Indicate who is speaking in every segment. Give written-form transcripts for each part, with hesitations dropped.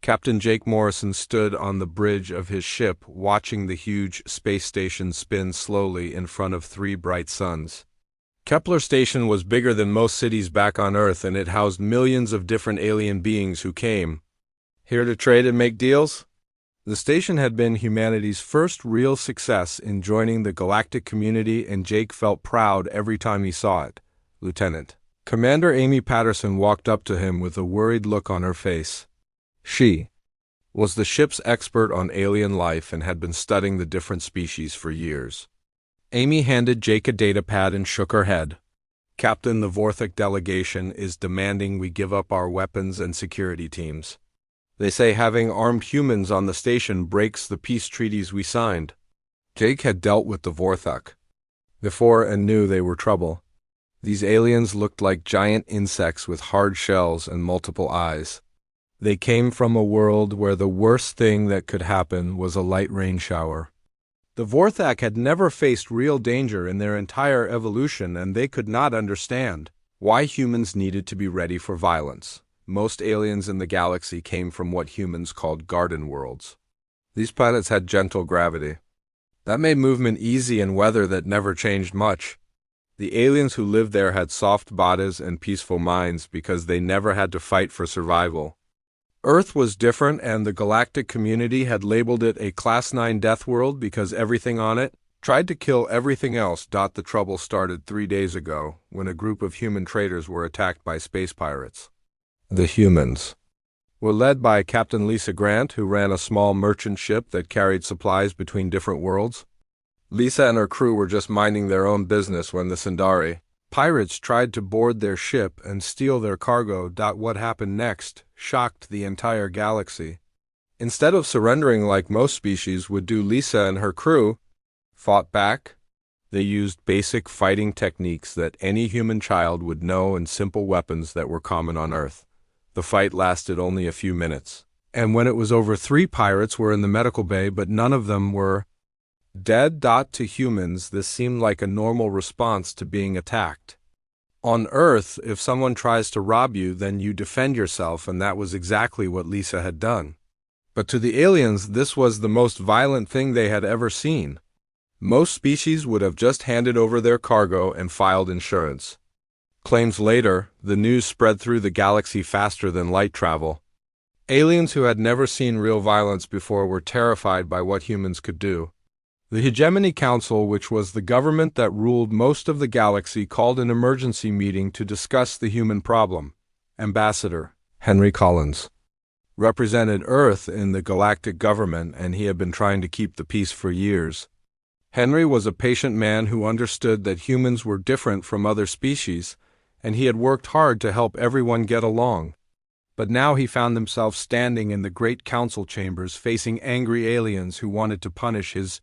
Speaker 1: Captain Jake Morrison stood on the bridge of his ship, watching the huge space station spin slowly in front of three bright suns. Kepler Station was bigger than most cities back on Earth, and it housed millions of different alien beings who came here to trade and make deals. The station had been humanity's first real success in joining the galactic community, and Jake felt proud every time he saw it. Lieutenant Commander Amy Patterson walked up to him with a worried look on her face. She was the ship's expert on alien life and had been studying the different species for years. Amy handed Jake a datapad and shook her head. Captain, the Vorthok delegation is demanding we give up our weapons and security teams. They say having armed humans on the station breaks the peace treaties we signed. Jake had dealt with the Vorthok before and knew they were trouble. These aliens looked like giant insects with hard shells and multiple eyes. They came from a world where the worst thing that could happen was a light rain shower. The Vorthok had never faced real danger in their entire evolution, and they could not understand why humans needed to be ready for violence. Most aliens in the galaxy came from what humans called garden worlds. These planets had gentle gravity. That made movement easy in weather that never changed much. The aliens who lived there had soft bodies and peaceful minds because they never had to fight for survival. Earth was different, and the galactic community had labeled it a Class 9 death world because everything on it tried to kill everything else. The trouble started 3 days ago when a group of human traders were attacked by space pirates. The humans were led by Captain Lisa Grant, who ran a small merchant ship that carried supplies between different worlds. Lisa and her crew were just minding their own business when the Sindari pirates tried to board their ship and steal their cargo. What happened next shocked the entire galaxy. Instead of surrendering like most species would do, Lisa and her crew fought back. They used basic fighting techniques that any human child would know and simple weapons that were common on Earth. The fight lasted only a few minutes, and when it was over, 3 pirates were in the medical bay, but none of them were dead. To humans, this seemed like a normal response to being attacked. On Earth, if someone tries to rob you, then you defend yourself, and that was exactly what Lisa had done. But to the aliens, this was the most violent thing they had ever seen. Most species would have just handed over their cargo and filed insurance claims later. The news spread through the galaxy faster than light travel. Aliens who had never seen real violence before were terrified by what humans could do. The Hegemony Council, which was the government that ruled most of the galaxy, called an emergency meeting to discuss the human problem. Ambassador Henry Collins represented Earth in the galactic government, and he had been trying to keep the peace for years. Henry was a patient man who understood that humans were different from other species, and he had worked hard to help everyone get along. But now he found himself standing in the great council chambers facing angry aliens who wanted to punish his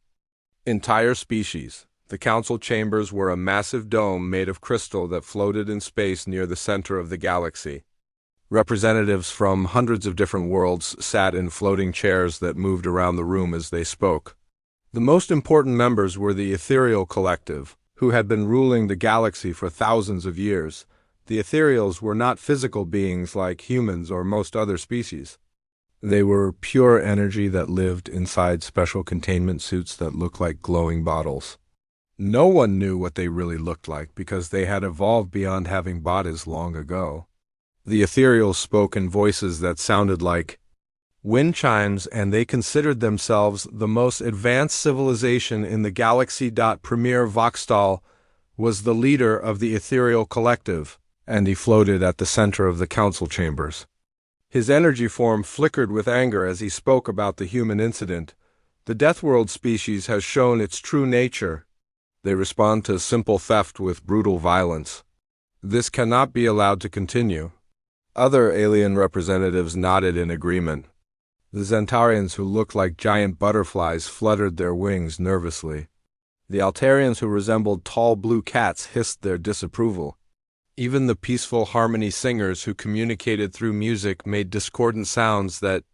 Speaker 1: entire species. The council chambers were a massive dome made of crystal that floated in space near the center of the galaxy. Representatives from hundreds of different worlds sat in floating chairs that moved around the room as they spoke. The most important members were the Ethereal Collective, who had been ruling the galaxy for thousands of years. The Ethereals were not physical beings like humans or most other species. They were pure energy that lived inside special containment suits that looked like glowing bottles. No one knew what they really looked like because they had evolved beyond having bodies long ago. The Ethereals spoke in voices that sounded like wind chimes, and they considered themselves the most advanced civilization in the galaxy. Premier Voxtal was the leader of the Ethereal Collective, and he floated at the center of the council chambers. His energy form flickered with anger as he spoke about the human incident. The Deathworld species has shown its true nature. They respond to simple theft with brutal violence. This cannot be allowed to continue. Other alien representatives nodded in agreement. The Zentarians, who looked like giant butterflies, fluttered their wings nervously. The Altarians, who resembled tall blue cats, hissed their disapproval. Even the peaceful harmony singers, who communicated through music, made discordant sounds that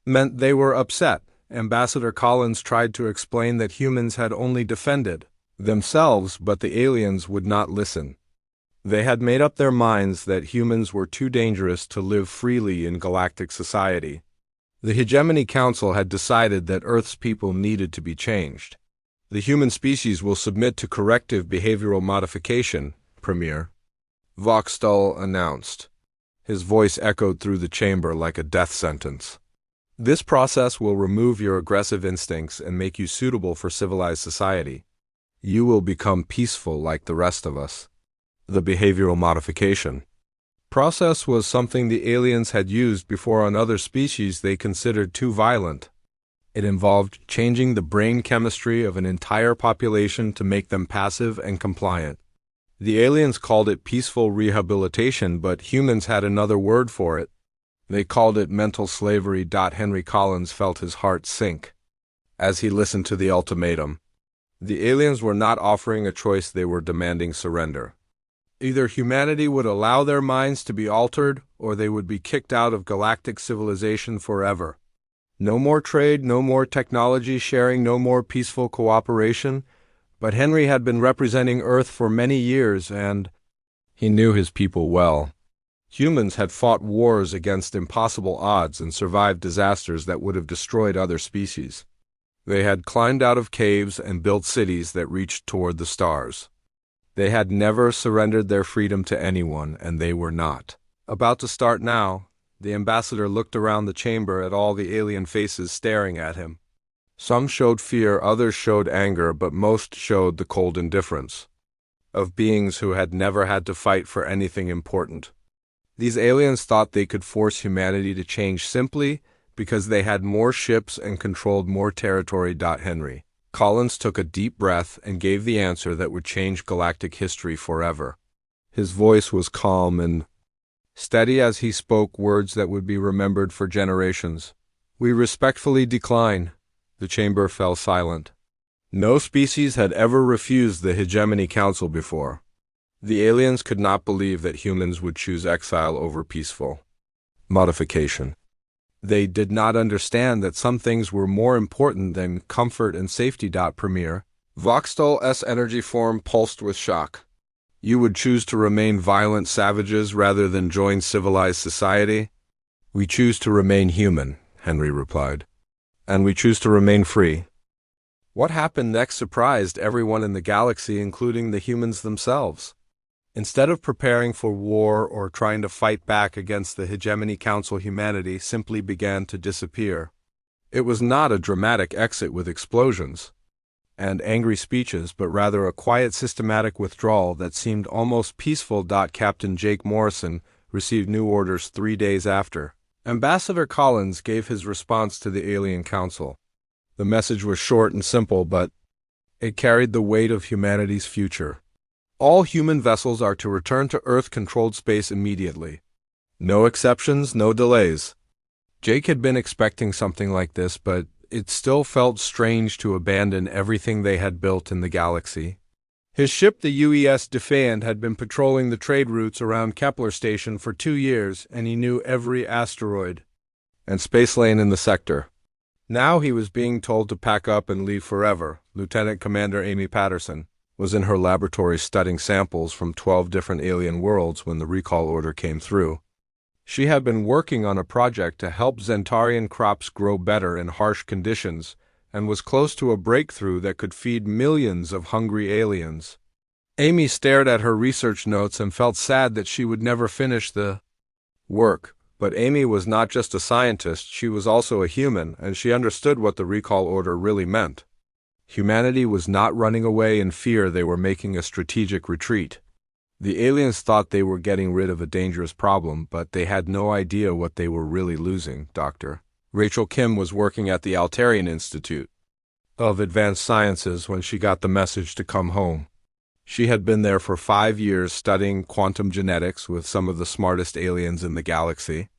Speaker 1: meant they were upset. Ambassador Collins tried to explain that humans had only defended themselves, but the aliens would not listen. They had made up their minds that humans were too dangerous to live freely in galactic society. The Hegemony Council had decided that Earth's people needed to be changed. The human species will submit to corrective behavioral modification, Premier Voxtall announced. His voice echoed through the chamber like a death sentence. This process will remove your aggressive instincts and make you suitable for civilized society. You will become peaceful like the rest of us. The behavioral modification process was something the aliens had used before on other species they considered too violent. It involved changing the brain chemistry of an entire population to make them passive and compliant. The aliens called it peaceful rehabilitation, but humans had another word for it. They called it mental slavery. Henry Collins felt his heart sink as he listened to the ultimatum. The aliens were not offering a choice, they were demanding surrender. Either humanity would allow their minds to be altered, or they would be kicked out of galactic civilization forever. No more trade, no more technology sharing, no more peaceful cooperation. But Henry had been representing Earth for many years, and he knew his people well. Humans had fought wars against impossible odds and survived disasters that would have destroyed other species. They had climbed out of caves and built cities that reached toward the stars. They had never surrendered their freedom to anyone, and they were not about to start now. The ambassador looked around the chamber at all the alien faces staring at him. Some showed fear, others showed anger, but most showed the cold indifference of beings who had never had to fight for anything important. These aliens thought they could force humanity to change simply because they had more ships and controlled more territory. Henry Collins took a deep breath and gave the answer that would change galactic history forever. His voice was calm and steady as he spoke words that would be remembered for generations. We respectfully decline. The chamber fell silent. No species had ever refused the Hegemony Council before. The aliens could not believe that humans would choose exile over peaceful modification. They did not understand that some things were more important than comfort and safety. Premier Voxtall's energy form pulsed with shock. You would choose to remain violent savages rather than join civilized society? We choose to remain human, Henry replied. And we choose to remain free. What happened next surprised everyone in the galaxy, including the humans themselves. Instead of preparing for war or trying to fight back against the Hegemony Council, humanity simply began to disappear. It was not a dramatic exit with explosions and angry speeches, but rather a quiet, systematic withdrawal that seemed almost peaceful. Captain Jake Morrison received new orders 3 days after. Ambassador Collins gave his response to the Alien Council. The message was short and simple, but it carried the weight of humanity's future. All human vessels are to return to Earth-controlled space immediately. No exceptions, no delays. Jake had been expecting something like this, but it still felt strange to abandon everything they had built in the galaxy. His ship, the UES Defiant, had been patrolling the trade routes around Kepler Station for 2 years, and he knew every asteroid and space lane in the sector. Now he was being told to pack up and leave forever. Lieutenant Commander Amy Patterson was in her laboratory studying samples from 12 different alien worlds when the recall order came through. She had been working on a project to help Zentarian crops grow better in harsh conditions, and was close to a breakthrough that could feed millions of hungry aliens. Amy stared at her research notes and felt sad that she would never finish the work. But Amy was not just a scientist, she was also a human, and she understood what the recall order really meant. Humanity was not running away in fear, they were making a strategic retreat. The aliens thought they were getting rid of a dangerous problem, but they had no idea what they were really losing. Dr. Rachel Kim was working at the Altarian Institute of Advanced Sciences when she got the message to come home. She had been there for 5 years studying quantum genetics with some of the smartest aliens in the galaxy.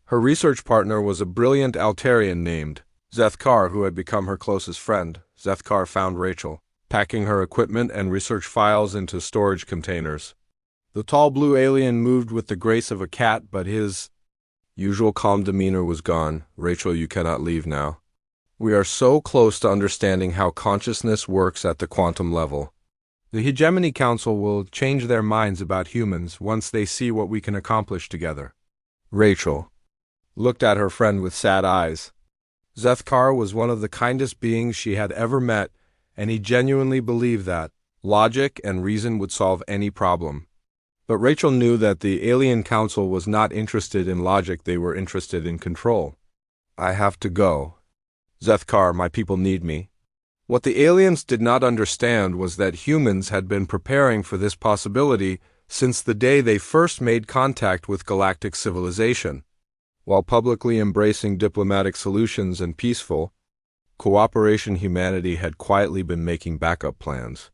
Speaker 1: Her research partner was a brilliant Altarian named Zethkar, who had become her closest friend. Zethkar found Rachel packing her equipment and research files into storage containers. The tall blue alien moved with the grace of a cat, but his usual calm demeanor was gone. Rachel, you cannot leave now. We are so close to understanding how consciousness works at the quantum level. The Hegemony Council will change their minds about humans once they see what we can accomplish together. Rachel looked at her friend with sad eyes. Zethkar was one of the kindest beings she had ever met, and he genuinely believed that logic and reason would solve any problem. But Rachel knew that the Alien Council was not interested in logic, they were interested in control. I have to go. Zethkar, my people need me. What the aliens did not understand was that humans had been preparing for this possibility since the day they first made contact with galactic civilization. While publicly embracing diplomatic solutions and peaceful cooperation, humanity had quietly been making backup plans.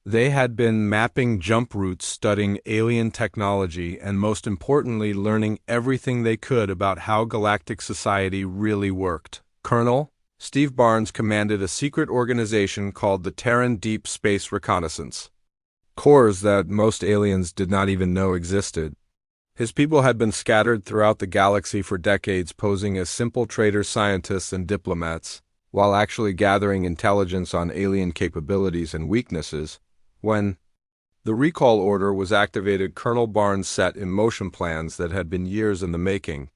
Speaker 1: They had been mapping jump routes, studying alien technology, and most importantly, learning everything they could about how galactic society really worked. Colonel Steve Barnes commanded a secret organization called the Terran Deep Space Reconnaissance Corps that most aliens did not even know existed. His people had been scattered throughout the galaxy for decades, posing as simple trader scientists and diplomats, while actually gathering intelligence on alien capabilities and weaknesses. When the recall order was activated, Colonel Barnes set in motion plans that had been years in the making.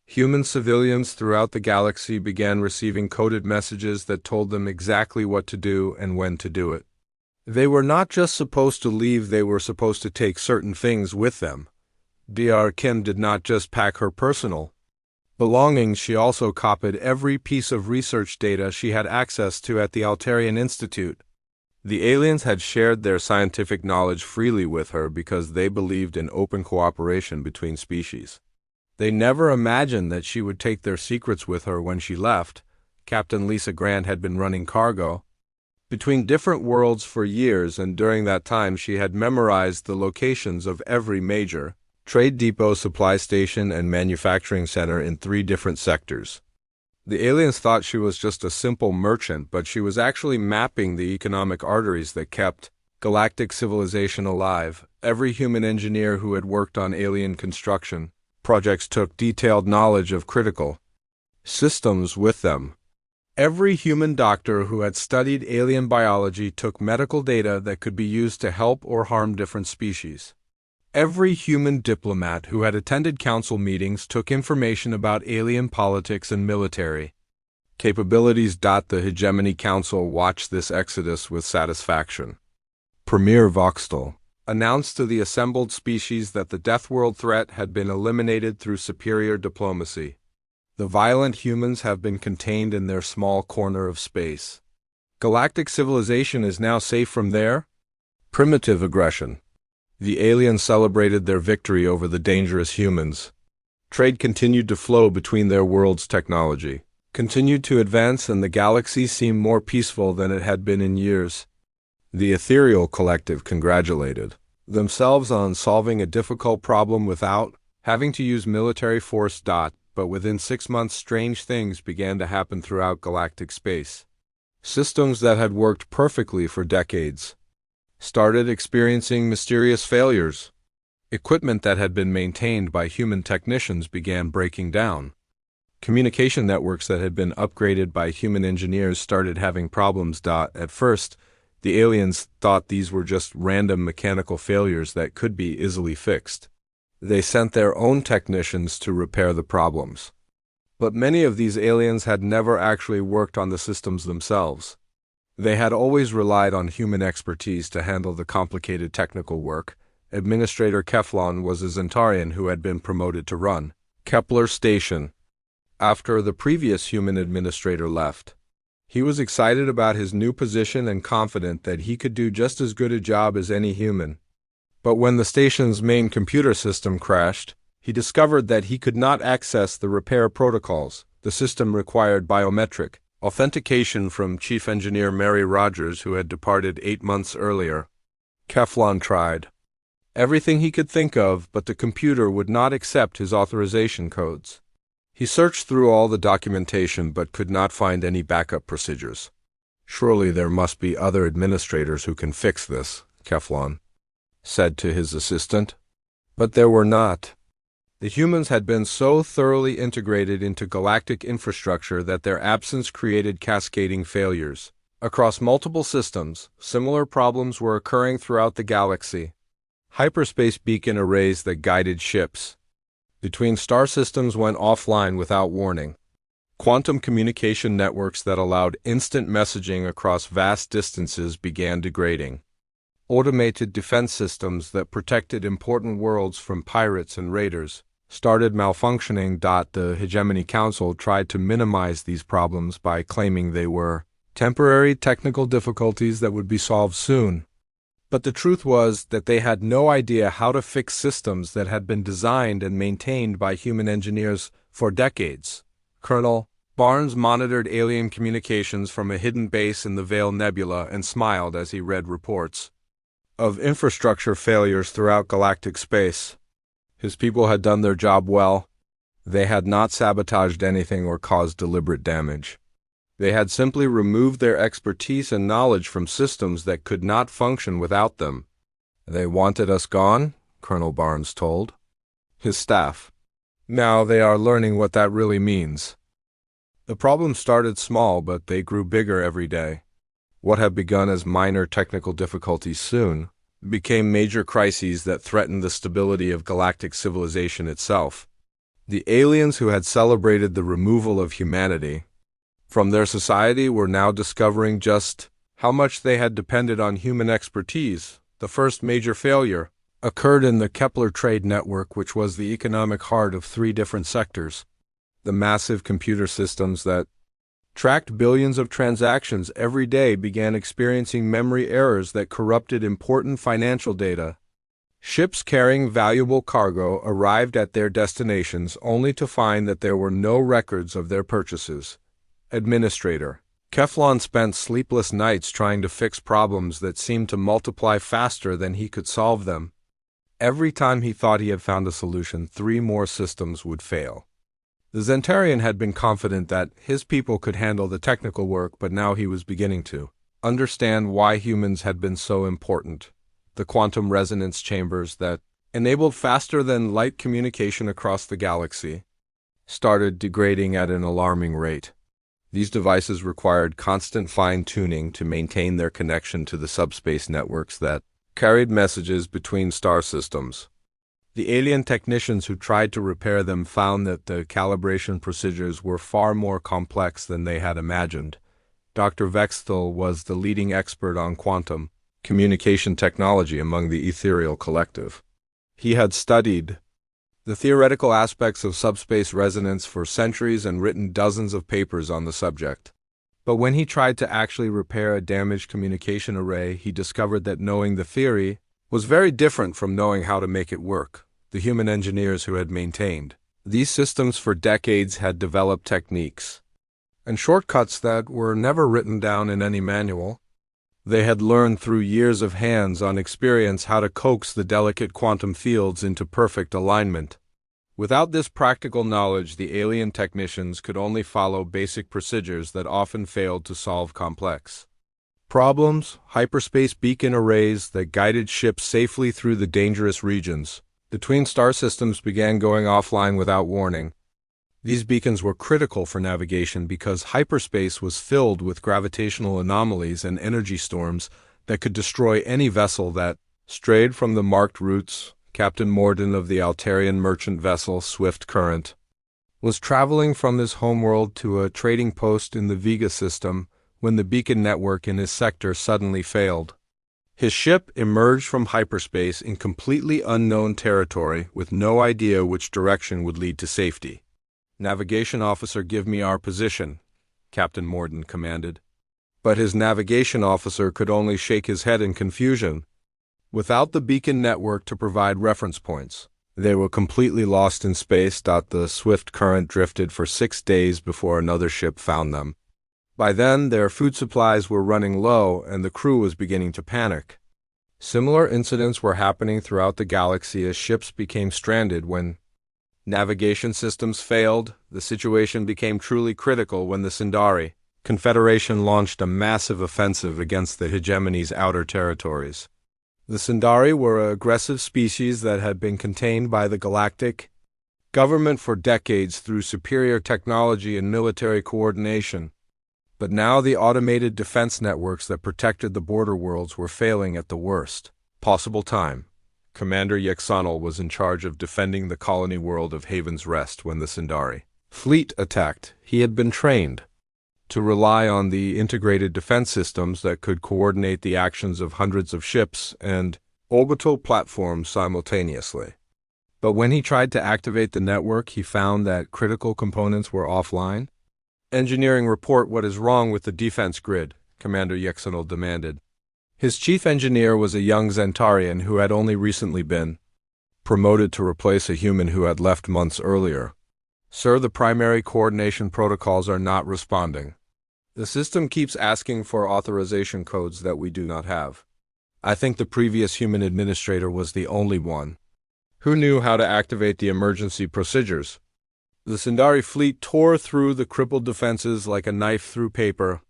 Speaker 1: Human civilians throughout the galaxy began receiving coded messages that told them exactly what to do and when to do it. They were not just supposed to leave, they were supposed to take certain things with them. Dr. Kim did not just pack her personal belongings, she also copied every piece of research data she had access to at the Altarian Institute. The aliens had shared their scientific knowledge freely with her because they believed in open cooperation between species. They never imagined that she would take their secrets with her when she left. Captain Lisa Grant had been running cargo between different worlds for years, and during that time she had memorized the locations of every major trade depot, supply station, and manufacturing center in 3 different sectors. The aliens thought she was just a simple merchant, but she was actually mapping the economic arteries that kept galactic civilization alive. Every human engineer who had worked on alien construction projects took detailed knowledge of critical systems with them. Every human doctor who had studied alien biology took medical data that could be used to help or harm different species. Every human diplomat who had attended council meetings took information about alien politics and military capabilities. The Hegemony Council watched this exodus with satisfaction. Premier Voxtel announced to the assembled species that the Deathworld threat had been eliminated through superior diplomacy. The violent humans have been contained in their small corner of space. Galactic civilization is now safe from their primitive aggression. The aliens celebrated their victory over the dangerous humans. Trade continued to flow between their worlds. Technology continued to advance, and the galaxy seemed more peaceful than it had been in years. The Ethereal Collective congratulated themselves on solving a difficult problem without having to use military force. But within 6 months, strange things began to happen throughout galactic space. Systems that had worked perfectly for decades started experiencing mysterious failures. Equipment that had been maintained by human technicians began breaking down. Communication networks that had been upgraded by human engineers started having problems. At first, the aliens thought these were just random mechanical failures that could be easily fixed. They sent their own technicians to repair the problems. But many of these aliens had never actually worked on the systems themselves. They had always relied on human expertise to handle the complicated technical work. Administrator Keflon was a Zentarian who had been promoted to run Kepler Station after the previous human administrator left. He was excited about his new position and confident that he could do just as good a job as any human. But when the station's main computer system crashed, he discovered that he could not access the repair protocols. The system required biometric authentication from Chief Engineer Mary Rogers, who had departed 8 months earlier. Keflon tried everything he could think of, but the computer would not accept his authorization codes. He searched through all the documentation but could not find any backup procedures. Surely there must be other administrators who can fix this, Keflon said to his assistant. But there were not. The humans had been so thoroughly integrated into galactic infrastructure that their absence created cascading failures. Across multiple systems, similar problems were occurring throughout the galaxy. Hyperspace beacon arrays that guided ships between star systems went offline without warning. Quantum communication networks that allowed instant messaging across vast distances began degrading. Automated defense systems that protected important worlds from pirates and raiders started malfunctioning. The Hegemony Council tried to minimize these problems by claiming they were temporary technical difficulties that would be solved soon. But the truth was that they had no idea how to fix systems that had been designed and maintained by human engineers for decades. Colonel Barnes monitored alien communications from a hidden base in the Veil Nebula and smiled as he read reports of infrastructure failures throughout galactic space. His people had done their job well. They had not sabotaged anything or caused deliberate damage. They had simply removed their expertise and knowledge from systems that could not function without them. They wanted us gone, Colonel Barnes told his staff. Now they are learning what that really means. The problem started small, but they grew bigger every day. What had begun as minor technical difficulties soon became major crises that threatened the stability of galactic civilization itself. The aliens who had celebrated the removal of humanity from their society were now discovering just how much they had depended on human expertise. The first major failure occurred in the Kepler trade network, which was the economic heart of three different sectors. The massive computer systems that tracked billions of transactions every day began experiencing memory errors that corrupted important financial data. Ships carrying valuable cargo arrived at their destinations only to find that there were no records of their purchases. Administrator Keflon spent sleepless nights trying to fix problems that seemed to multiply faster than he could solve them. Every time he thought he had found a solution, 3 more systems would fail. The Zentarian had been confident that his people could handle the technical work, but now he was beginning to understand why humans had been so important. The quantum resonance chambers that enabled faster-than-light communication across the galaxy started degrading at an alarming rate. These devices required constant fine-tuning to maintain their connection to the subspace networks that carried messages between star systems. The alien technicians who tried to repair them found that the calibration procedures were far more complex than they had imagined. Dr. Vexthal was the leading expert on quantum communication technology among the ethereal collective. He had studied the theoretical aspects of subspace resonance for centuries and written dozens of papers on the subject. But when he tried to actually repair a damaged communication array, he discovered that knowing the theory was very different from knowing how to make it work. The human engineers who had maintained these systems for decades had developed techniques and shortcuts that were never written down in any manual. They had learned through years of hands-on experience how to coax the delicate quantum fields into perfect alignment. Without this practical knowledge, the alien technicians could only follow basic procedures that often failed to solve complex problems. Hyperspace beacon arrays that guided ships safely through the dangerous regions between star systems began going offline without warning. These beacons were critical for navigation because hyperspace was filled with gravitational anomalies and energy storms that could destroy any vessel that strayed from the marked routes. Captain Morden of the Altarian merchant vessel Swift Current was traveling from his homeworld to a trading post in the Vega system when the beacon network in his sector suddenly failed. His ship emerged from hyperspace in completely unknown territory with no idea which direction would lead to safety. "Navigation officer, give me our position," Captain Morden commanded. But his navigation officer could only shake his head in confusion. Without the beacon network to provide reference points, they were completely lost in space. The Swift Current drifted for 6 days before another ship found them. By then, their food supplies were running low and the crew was beginning to panic. Similar incidents were happening throughout the galaxy as ships became stranded. When navigation systems failed, the situation became truly critical when the Sindari Confederation launched a massive offensive against the hegemony's outer territories. The Sindari were an aggressive species that had been contained by the galactic government for decades through superior technology and military coordination. But now the automated defense networks that protected the border worlds were failing at the worst possible time. Commander Yexonal was in charge of defending the colony world of Haven's Rest when the Sindari fleet attacked. He had been trained to rely on the integrated defense systems that could coordinate the actions of hundreds of ships and orbital platforms simultaneously. But when he tried to activate the network, he found that critical components were offline. "Engineering report what is wrong with the defense grid," Commander Yexenal demanded. His chief engineer was a young Zentarian who had only recently been promoted to replace a human who had left months earlier. "Sir, the primary coordination protocols are not responding. The system keeps asking for authorization codes that we do not have. I think the previous human administrator was the only one who knew how to activate the emergency procedures." The Sindari fleet tore through the crippled defenses like a knife through paper.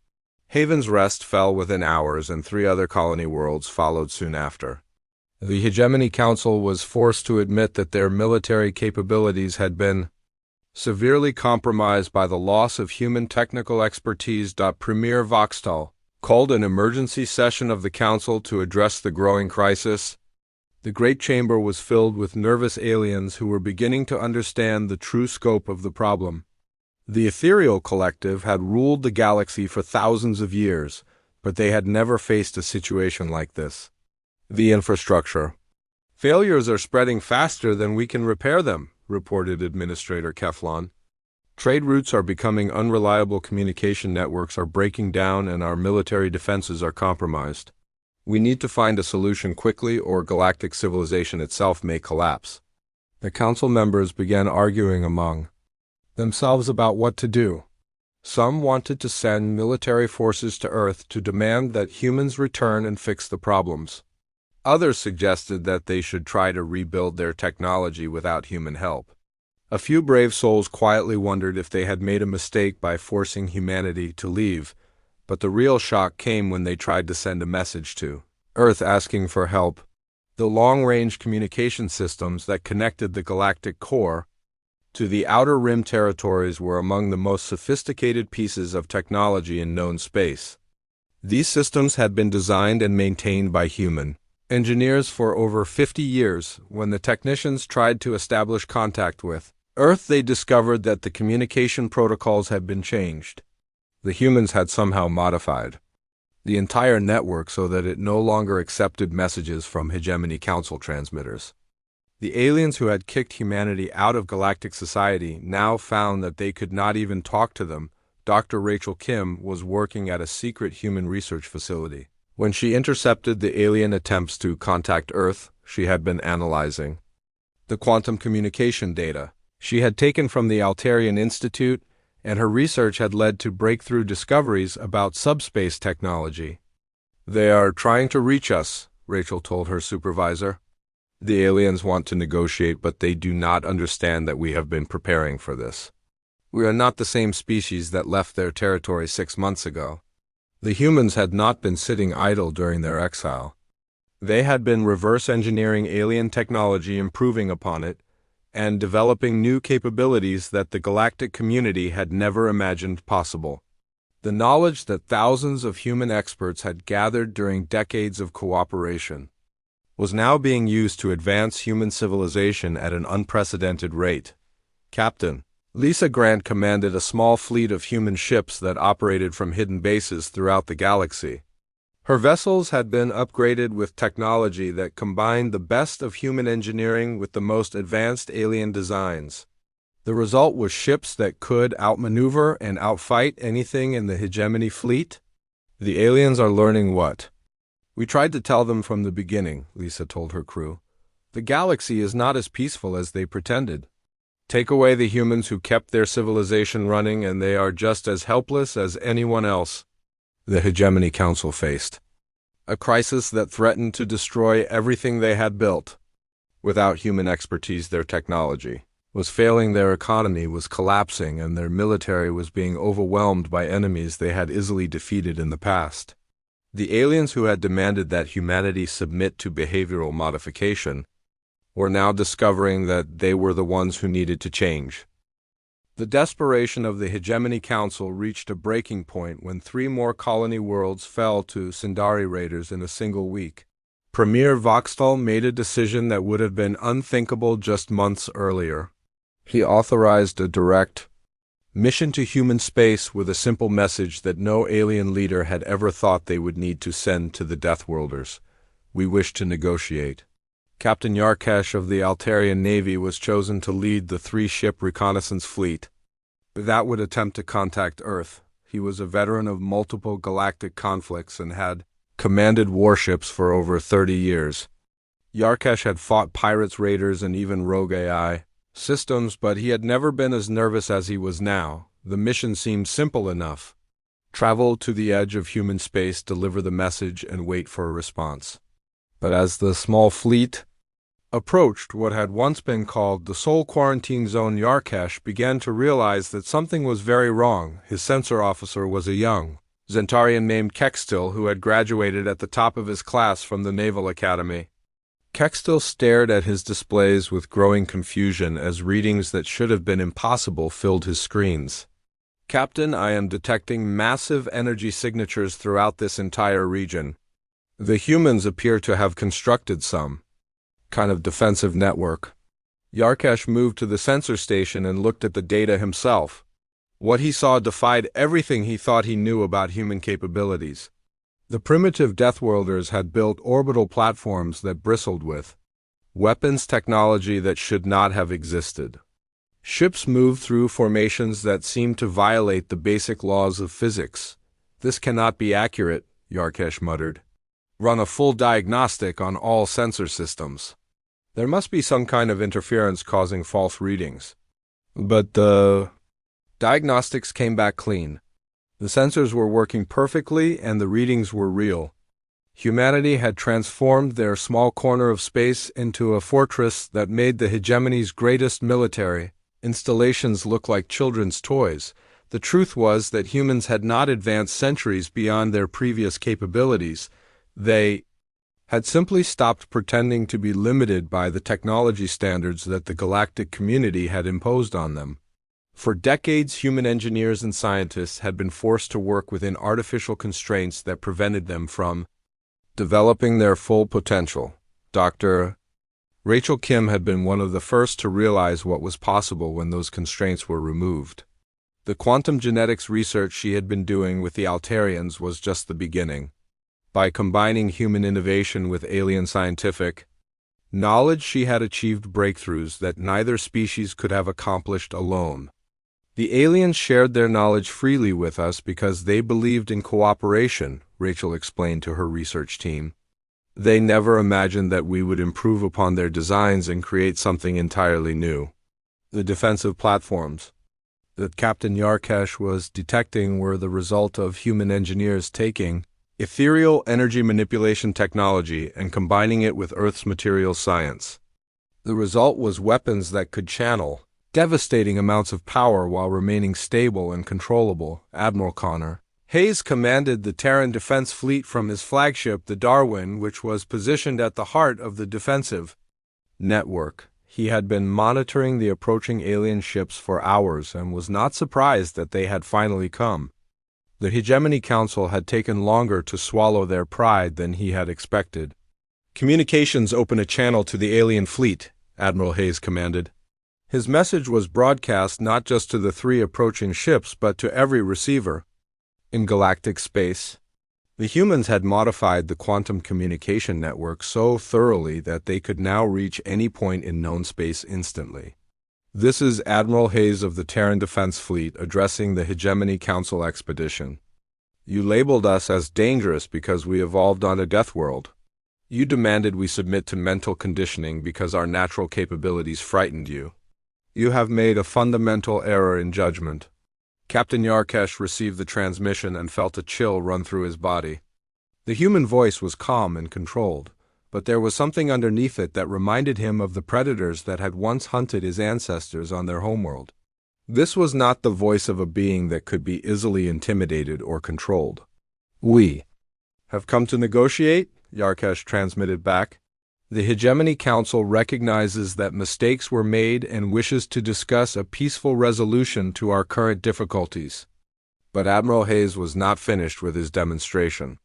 Speaker 1: Haven's Rest fell within hours, and 3 other colony worlds followed soon after. The Hegemony Council was forced to admit that their military capabilities had been severely compromised by the loss of human technical expertise. Premier Voxtal called an emergency session of the Council to address the growing crisis. The Great Chamber was filled with nervous aliens who were beginning to understand the true scope of the problem. The Ethereal Collective had ruled the galaxy for thousands of years, but they had never faced a situation like this. The infrastructure. "Failures are spreading faster than we can repair them," reported Administrator Keflon. "Trade routes are becoming unreliable, communication networks are breaking down, and our military defenses are compromised. We need to find a solution quickly, or galactic civilization itself may collapse." The council members began arguing among themselves about what to do. Some wanted to send military forces to Earth to demand that humans return and fix the problems. Others suggested that they should try to rebuild their technology without human help. A few brave souls quietly wondered if they had made a mistake by forcing humanity to leave, but the real shock came when they tried to send a message to Earth asking for help. The long-range communication systems that connected the galactic core to the outer rim territories were among the most sophisticated pieces of technology in known space. These systems had been designed and maintained by human engineers for over 50 years. When the technicians tried to establish contact with Earth, they discovered that the communication protocols had been changed. The humans had somehow modified the entire network so that it no longer accepted messages from Hegemony Council transmitters. The aliens who had kicked humanity out of galactic society now found that they could not even talk to them. Dr. Rachel Kim was working at a secret human research facility. When she intercepted the alien attempts to contact Earth, she had been analyzing the quantum communication data she had taken from the Altarian Institute, and her research had led to breakthrough discoveries about subspace technology. "They are trying to reach us," Rachel told her supervisor. "The aliens want to negotiate, but they do not understand that we have been preparing for this. We are not the same species that left their territory 6 months ago." The humans had not been sitting idle during their exile. They had been reverse engineering alien technology, improving upon it, and developing new capabilities that the galactic community had never imagined possible. The knowledge that thousands of human experts had gathered during decades of cooperation was now being used to advance human civilization at an unprecedented rate. Captain Lisa Grant commanded a small fleet of human ships that operated from hidden bases throughout the galaxy. Her vessels had been upgraded with technology that combined the best of human engineering with the most advanced alien designs. The result was ships that could outmaneuver and outfight anything in the Hegemony fleet. "The aliens are learning what we tried to tell them from the beginning," Lisa told her crew. "The galaxy is not as peaceful as they pretended. Take away the humans who kept their civilization running, and they are just as helpless as anyone else." The Hegemony Council faced a crisis that threatened to destroy everything they had built. Without human expertise, their technology was failing, their economy was collapsing, and their military was being overwhelmed by enemies they had easily defeated in the past. The aliens who had demanded that humanity submit to behavioral modification were now discovering that they were the ones who needed to change. The desperation of the Hegemony Council reached a breaking point when 3 more colony worlds fell to Sindari raiders in a single week. Premier Voxtal made a decision that would have been unthinkable just months earlier. He authorized a direct Mission to human space with a simple message that no alien leader had ever thought they would need to send to the Deathworlders. We wish to negotiate. Captain Yarkesh of the Altarian Navy was chosen to lead the 3-ship reconnaissance fleet that would attempt to contact Earth. He was a veteran of multiple galactic conflicts and had commanded warships for over 30 years. Yarkesh had fought pirates, raiders, and even rogue AI systems, but he had never been as nervous as he was now. The mission seemed simple enough. Travel to the edge of human space, deliver the message, and wait for a response. But as the small fleet approached what had once been called the Soul Quarantine Zone, Yarkesh began to realize that something was very wrong. His sensor officer was a young Zentarian named Kextil who had graduated at the top of his class from the Naval Academy. Kextil stared at his displays with growing confusion as readings that should have been impossible filled his screens. Captain, I am detecting massive energy signatures throughout this entire region. The humans appear to have constructed some kind of defensive network. Yarkesh moved to the sensor station and looked at the data himself. What he saw defied everything he thought he knew about human capabilities. The primitive Deathworlders had built orbital platforms that bristled with weapons technology that should not have existed. Ships moved through formations that seemed to violate the basic laws of physics. This cannot be accurate, Yarkesh muttered. Run a full diagnostic on all sensor systems. There must be some kind of interference causing false readings. But the diagnostics came back clean. The sensors were working perfectly and the readings were real. Humanity had transformed their small corner of space into a fortress that made the hegemony's greatest military installations look like children's toys. The truth was that humans had not advanced centuries beyond their previous capabilities. They had simply stopped pretending to be limited by the technology standards that the galactic community had imposed on them. For decades, human engineers and scientists had been forced to work within artificial constraints that prevented them from developing their full potential. Dr. Rachel Kim had been one of the first to realize what was possible when those constraints were removed. The quantum genetics research she had been doing with the Altarians was just the beginning. By combining human innovation with alien scientific knowledge, she had achieved breakthroughs that neither species could have accomplished alone. The aliens shared their knowledge freely with us because they believed in cooperation, Rachel explained to her research team. They never imagined that we would improve upon their designs and create something entirely new. The defensive platforms that Captain Yarkesh was detecting were the result of human engineers taking ethereal energy manipulation technology and combining it with Earth's material science. The result was weapons that could channel devastating amounts of power while remaining stable and controllable. Admiral Connor Hayes commanded the Terran Defense Fleet from his flagship, the Darwin, which was positioned at the heart of the defensive network. He had been monitoring the approaching alien ships for hours and was not surprised that they had finally come. The Hegemony Council had taken longer to swallow their pride than he had expected. Communications open a channel to the alien fleet, Admiral Hayes commanded. His message was broadcast not just to the 3 approaching ships but to every receiver in galactic space. The humans had modified the quantum communication network so thoroughly that they could now reach any point in known space instantly. This is Admiral Hayes of the Terran Defense Fleet addressing the Hegemony Council expedition. You labeled us as dangerous because we evolved on a death world. You demanded we submit to mental conditioning because our natural capabilities frightened you. You have made a fundamental error in judgment. Captain Yarkesh received the transmission and felt a chill run through his body. The human voice was calm and controlled, but there was something underneath it that reminded him of the predators that had once hunted his ancestors on their homeworld. This was not the voice of a being that could be easily intimidated or controlled. We have come to negotiate, Yarkesh transmitted back. The Hegemony Council recognizes that mistakes were made and wishes to discuss a peaceful resolution to our current difficulties. But Admiral Hayes was not finished with his demonstration.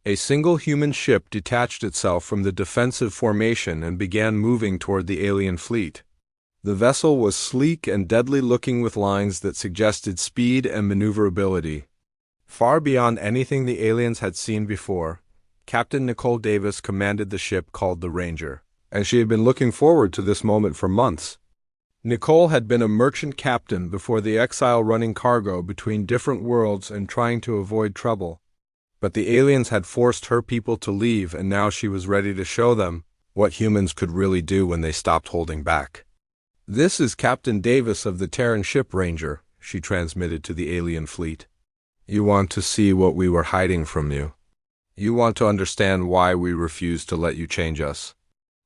Speaker 1: A single human ship detached itself from the defensive formation and began moving toward the alien fleet. The vessel was sleek and deadly-looking with lines that suggested speed and maneuverability. Far beyond anything the aliens had seen before, Captain Nicole Davis commanded the ship called the Ranger, and she had been looking forward to this moment for months. Nicole had been a merchant captain before the exile, running cargo between different worlds and trying to avoid trouble. But the aliens had forced her people to leave, and now she was ready to show them what humans could really do when they stopped holding back. "This is Captain Davis of the Terran ship Ranger," she transmitted to the alien fleet. "You want to see what we were hiding from you. You want to understand why we refused to let you change us.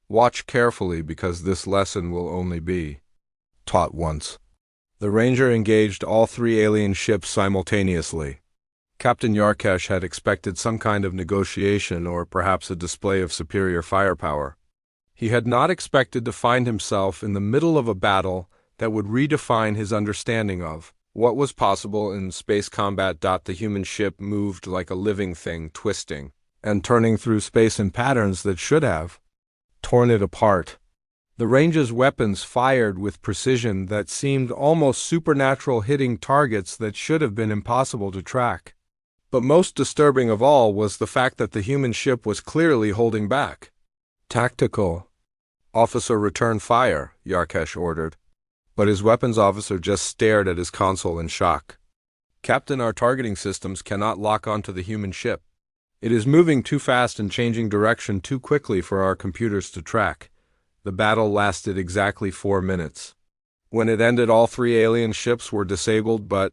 Speaker 1: Watch carefully, because this lesson will only be taught once." The Ranger engaged all three alien ships simultaneously. Captain Yarkesh had expected some kind of negotiation or perhaps a display of superior firepower. He had not expected to find himself in the middle of a battle that would redefine his understanding of what was possible in space combat. The human ship moved like a living thing, twisting and turning through space in patterns that should have torn it apart. The Ranger's weapons fired with precision that seemed almost supernatural, hitting targets that should have been impossible to track. But most disturbing of all was the fact that the human ship was clearly holding back. "Tactical officer, return fire," Yarkesh ordered. But his weapons officer just stared at his console in shock. "Captain, our targeting systems cannot lock onto the human ship. It is moving too fast and changing direction too quickly for our computers to track." The battle lasted exactly 4 minutes. When it ended, all three alien ships were disabled but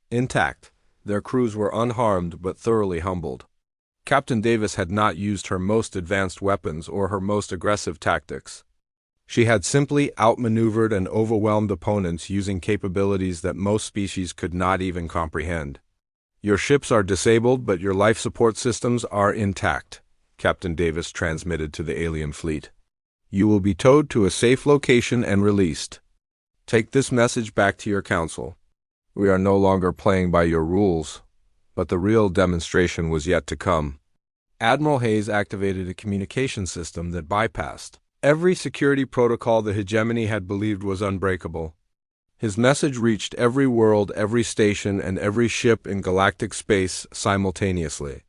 Speaker 1: intact. Their crews were unharmed but thoroughly humbled. Captain Davis had not used her most advanced weapons or her most aggressive tactics. She had simply outmaneuvered and overwhelmed opponents using capabilities that most species could not even comprehend. "Your ships are disabled, but your life support systems are intact," Captain Davis transmitted to the alien fleet. "You will be towed to a safe location and released. Take this message back to your council. We are no longer playing by your rules." But the real demonstration was yet to come. Admiral Hayes activated a communication system that bypassed every security protocol the hegemony had believed was unbreakable. His message reached every world, every station, and every ship in galactic space simultaneously.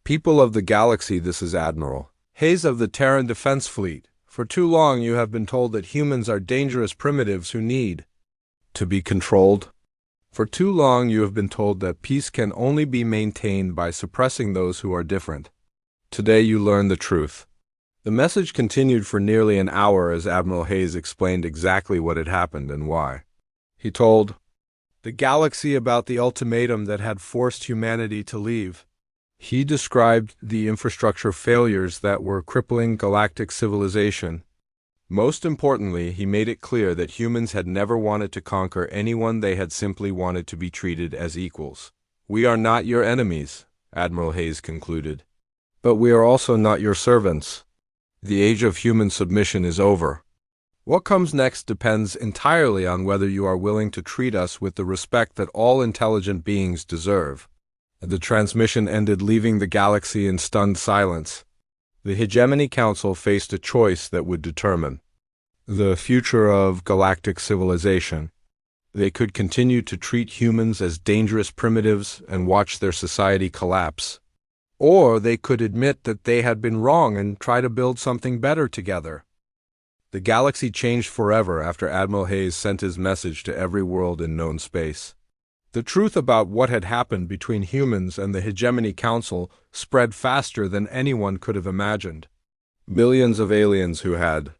Speaker 1: "People of the galaxy, this is Admiral Hayes of the Terran Defense Fleet. For too long you have been told that humans are dangerous primitives who need to be controlled. For too long you have been told that peace can only be maintained by suppressing those who are different. Today you learn the truth." The message continued for nearly an hour as Admiral Hayes explained exactly what had happened and why. He told the galaxy about the ultimatum that had forced humanity to leave. He described the infrastructure failures that were crippling galactic civilization. Most importantly, he made it clear that humans had never wanted to conquer anyone. They had simply wanted to be treated as equals. "We are not your enemies," Admiral Hayes concluded. "But we are also not your servants. The age of human submission is over. What comes next depends entirely on whether you are willing to treat us with the respect that all intelligent beings deserve." The transmission ended, leaving the galaxy in stunned silence. The Hegemony Council faced a choice that would determine the future of galactic civilization. They could continue to treat humans as dangerous primitives and watch their society collapse, or they could admit that they had been wrong and try to build something better together. The galaxy changed forever after Admiral Hayes sent his message to every world in known space. The truth about what had happened between humans and the Hegemony Council spread faster than anyone could have imagined. Billions of aliens who had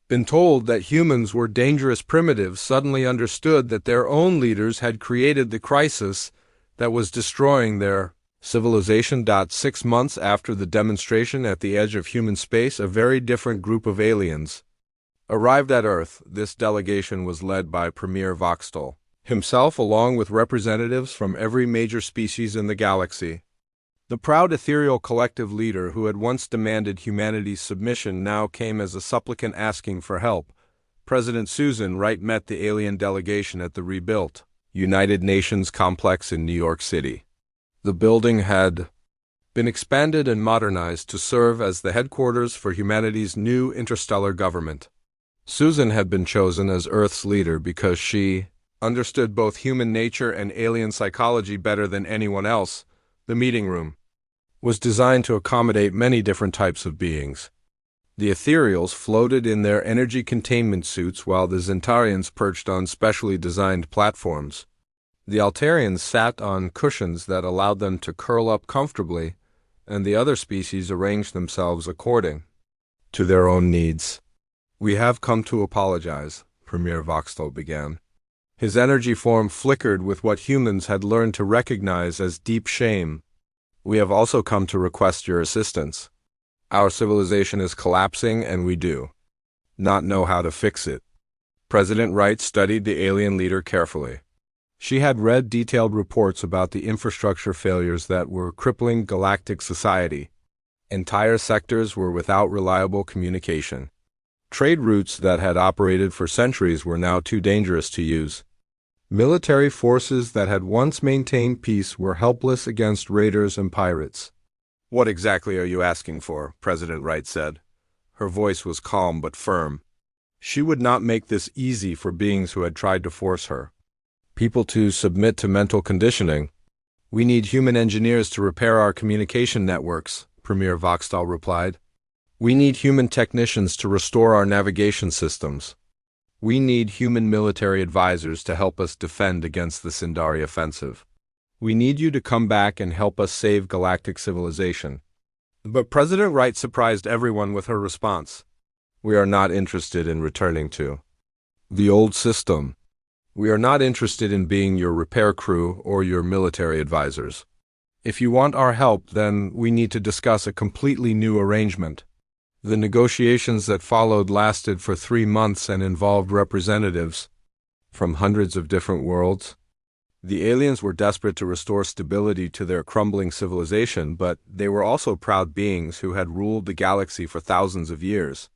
Speaker 1: been told that humans were dangerous primitives suddenly understood that their own leaders had created the crisis that was destroying their civilization. 6 months after the demonstration at the edge of human space, a very different group of aliens arrived at Earth. This delegation was led by Premier Voxtel himself, along with representatives from every major species in the galaxy. The proud ethereal collective leader who had once demanded humanity's submission now came as a supplicant asking for help. President Susan Wright met the alien delegation at the rebuilt United Nations complex in New York City. The building had been expanded and modernized to serve as the headquarters for humanity's new interstellar government. Susan had been chosen as Earth's leader because she understood both human nature and alien psychology better than anyone else. The meeting room was designed to accommodate many different types of beings. The ethereals floated in their energy containment suits while the Zentarians perched on specially designed platforms. The Altarians sat on cushions that allowed them to curl up comfortably, and the other species arranged themselves according to their own needs. "We have come to apologize," Premier Voxtel began. His energy form flickered with what humans had learned to recognize as deep shame. "We have also come to request your assistance. Our civilization is collapsing, and we do not know how to fix it." President Wright studied the alien leader carefully. She had read detailed reports about the infrastructure failures that were crippling galactic society. Entire sectors were without reliable communication. Trade routes that had operated for centuries were now too dangerous to use. Military forces that had once maintained peace were helpless against raiders and pirates. "What exactly are you asking for?" President Wright said. Her voice was calm but firm. She would not make this easy for beings who had tried to force her. "People to submit to mental conditioning. We need human engineers to repair our communication networks," Premier Voxtal replied. "We need human technicians to restore our navigation systems. We need human military advisors to help us defend against the Sindari offensive. We need you to come back and help us save galactic civilization." But President Wright surprised everyone with her response. "We are not interested in returning to the old system. We are not interested in being your repair crew or your military advisors. If you want our help, then we need to discuss a completely new arrangement." The negotiations that followed lasted for 3 months and involved representatives from hundreds of different worlds. The aliens were desperate to restore stability to their crumbling civilization, but they were also proud beings who had ruled the galaxy for thousands of years.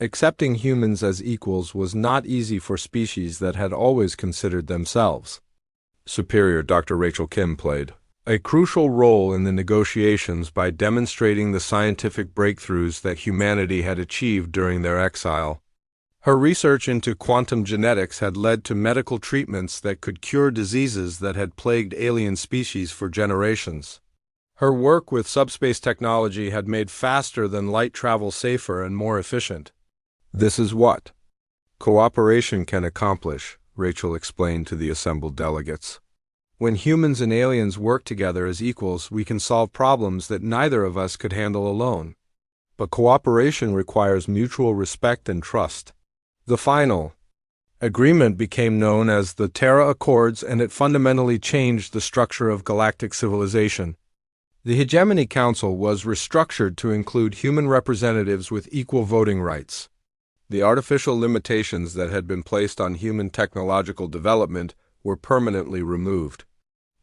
Speaker 1: Accepting humans as equals was not easy for species that had always considered themselves superior. Dr. Rachel Kim played a crucial role in the negotiations by demonstrating the scientific breakthroughs that humanity had achieved during their exile. Her research into quantum genetics had led to medical treatments that could cure diseases that had plagued alien species for generations. Her work with subspace technology had made faster than light travel safer and more efficient. "This is what cooperation can accomplish," Rachel explained to the assembled delegates. "When humans and aliens work together as equals, we can solve problems that neither of us could handle alone. But cooperation requires mutual respect and trust." The final agreement became known as the Terra Accords, and it fundamentally changed the structure of galactic civilization. The Hegemony Council was restructured to include human representatives with equal voting rights. The artificial limitations that had been placed on human technological development were permanently removed.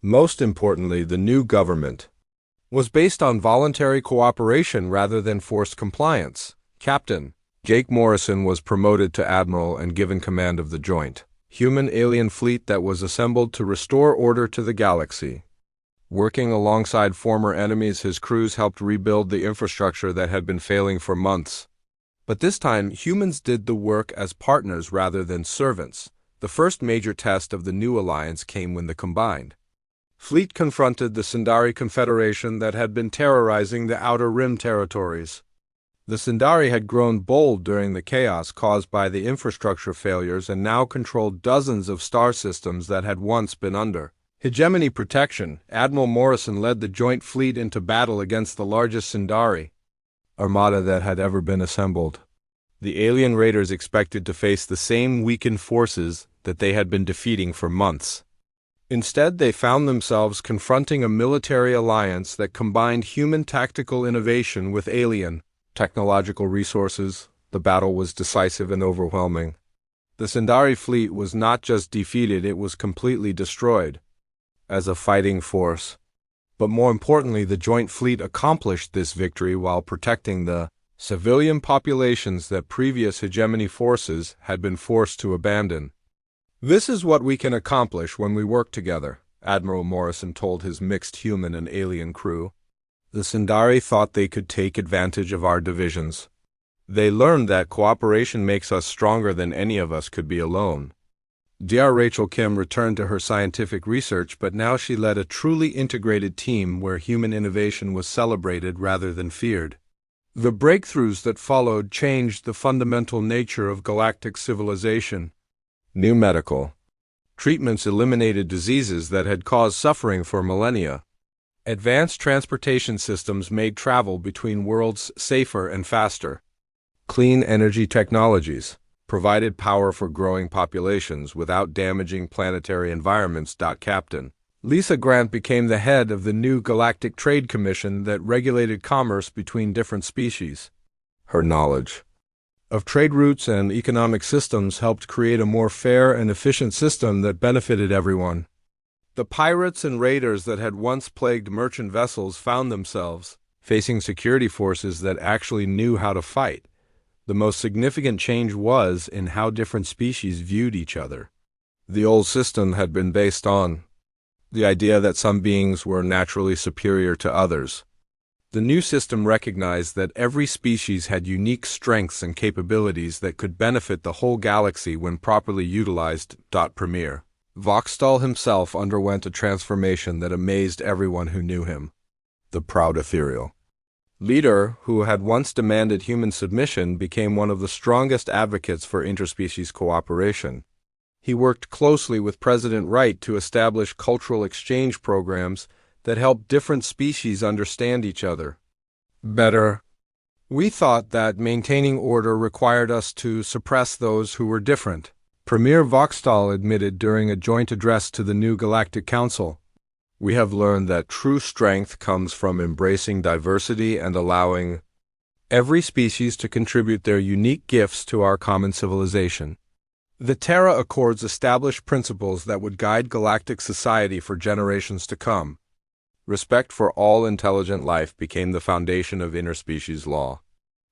Speaker 1: Most importantly, the new government was based on voluntary cooperation rather than forced compliance. Captain Jake Morrison was promoted to admiral and given command of the joint human-alien fleet that was assembled to restore order to the galaxy. Working alongside former enemies, his crews helped rebuild the infrastructure that had been failing for months. But this time, humans did the work as partners rather than servants. The first major test of the new alliance came when the combined fleet confronted the Sindari Confederation that had been terrorizing the Outer Rim territories. The Sindari had grown bold during the chaos caused by the infrastructure failures and now controlled dozens of star systems that had once been under hegemony protection. Admiral Morrison led the joint fleet into battle against the largest Sindari armada that had ever been assembled. The alien raiders expected to face the same weakened forces that they had been defeating for months. Instead, they found themselves confronting a military alliance that combined human tactical innovation with alien technological resources. The battle was decisive and overwhelming. The Sindari fleet was not just defeated, it was completely destroyed as a fighting force. But more importantly, the joint fleet accomplished this victory while protecting the civilian populations that previous hegemony forces had been forced to abandon. "This is what we can accomplish when we work together," Admiral Morrison told his mixed human and alien crew. "The Sindari thought they could take advantage of our divisions. They learned that cooperation makes us stronger than any of us could be alone. Dr. Rachel Kim returned to her scientific research, but now she led a truly integrated team where human innovation was celebrated rather than feared. The breakthroughs that followed changed the fundamental nature of galactic civilization. New medical treatments eliminated diseases that had caused suffering for millennia. Advanced transportation systems made travel between worlds safer and faster. Clean energy technologies provided power for growing populations without damaging planetary environments. Captain Lisa Grant became the head of the new Galactic Trade Commission that regulated commerce between different species. Her knowledge of trade routes and economic systems helped create a more fair and efficient system that benefited everyone. The pirates and raiders that had once plagued merchant vessels found themselves facing security forces that actually knew how to fight. The most significant change was in how different species viewed each other. The old system had been based on the idea that some beings were naturally superior to others. The new system recognized that every species had unique strengths and capabilities that could benefit the whole galaxy when properly utilized. Premier Voxtal himself underwent a transformation that amazed everyone who knew him. The proud ethereal leader, who had once demanded human submission, became one of the strongest advocates for interspecies cooperation. He worked closely with President Wright to establish cultural exchange programs that helped different species understand each other better. We thought that maintaining order required us to suppress those who were different, Premier Voxtal admitted during a joint address to the new Galactic Council. We have learned that true strength comes from embracing diversity and allowing every species to contribute their unique gifts to our common civilization. The Terra Accords established principles that would guide galactic society for generations to come. Respect for all intelligent life became the foundation of interspecies law.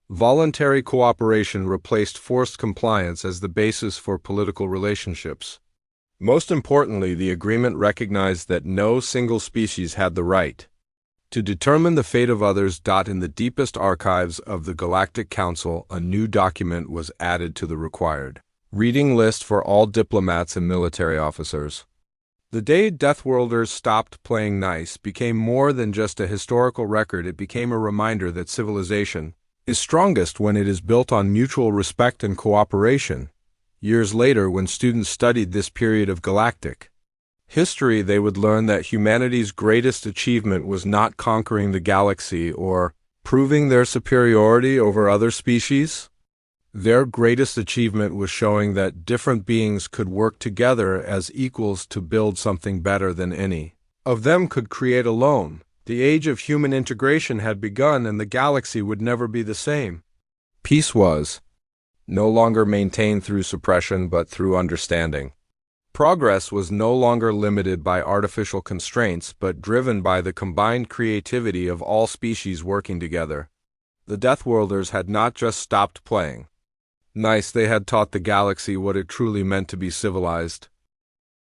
Speaker 1: Voluntary cooperation replaced forced compliance as the basis for political relationships. Most importantly, the agreement recognized that no single species had the right to determine the fate of others. In the deepest archives of the Galactic Council, a new document was added to the required reading list for all diplomats and military officers. The day Deathworlders stopped playing nice became more than just a historical record. It became a reminder that civilization is strongest when it is built on mutual respect and cooperation. Years later, when students studied this period of galactic history, they would learn that humanity's greatest achievement was not conquering the galaxy or proving their superiority over other species. Their greatest achievement was showing that different beings could work together as equals to build something better than any of them could create alone. The age of human integration had begun, and the galaxy would never be the same. Peace was no longer maintained through suppression but through understanding. Progress was no longer limited by artificial constraints but driven by the combined creativity of all species working together. The Deathworlders had not just stopped playing nice, they had taught the galaxy what it truly meant to be civilized.